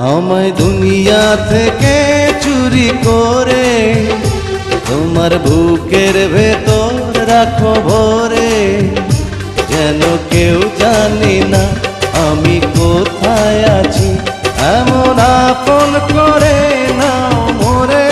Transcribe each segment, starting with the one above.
আমায় দুনিয়া থেকে চুরি করে তোমার বুকের ভেতর রাখো ভরে, যেন কেউ জানি না আমি কোথায় আছি, এমন আপন করে নাও মোরে।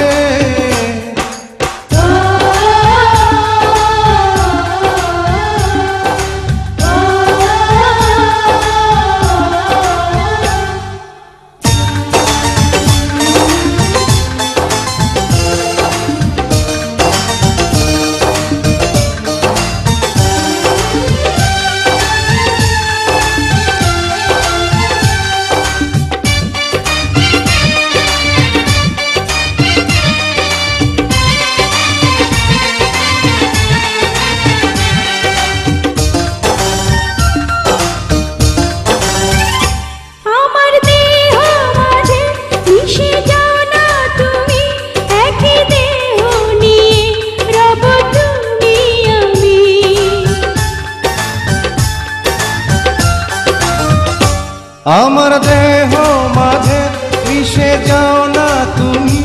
আমার দেহ মাঝে মিশে যাও না তুমি,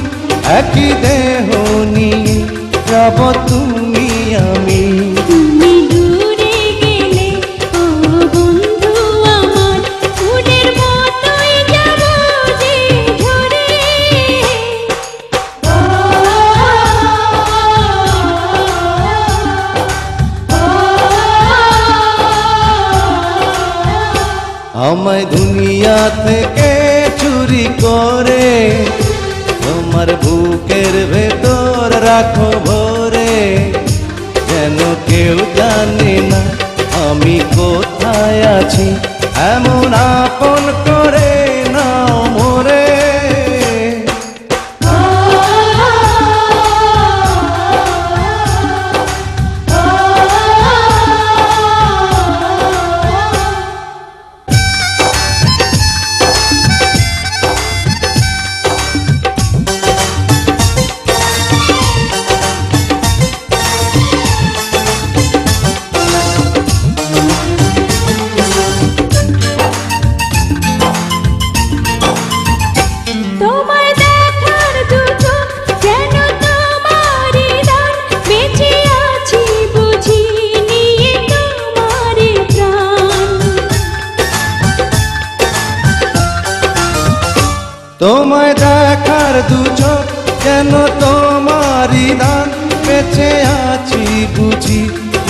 একই দেহ নিয়ে রব তুমি আমি। তুমি দূরে গেলে ও বন্ধু আমার, ফুলের মতোই যাব যে ঝরে। আমায় দুনিয়া থেকে চুরি করে তোমার বুকের ভেতর রাখো ভরে, যেন কেউ জানে না আমি কোথায় আছি, এমন আপন করে নাও মোরে। তোমায় দেখার দুটো যেন তোমারই দান, বেঁচে আছি বুঝি নিয়ে তোমারই প্রাণ। তোমায় দেখার দু চোখ যেন তোমারই দান, বেঁচে আছি বুঝি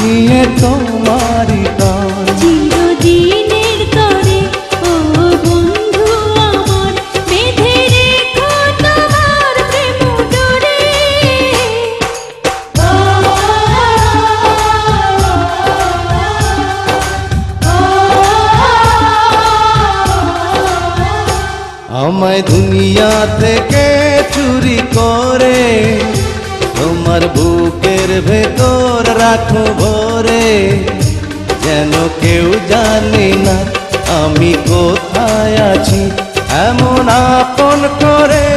নিয়ে তোমারই প্রাণ। চিরদিনের তরে ও বন্ধু আমার, বেঁধে রেখো তোমার প্রেম ডোরে। আমায় দুনিয়া থেকে চুরি করে তোমার বুকের ভেতর রাখো ভরে, যেন কেউ জানে না আমি কোথায় আছি, এমন আপন করে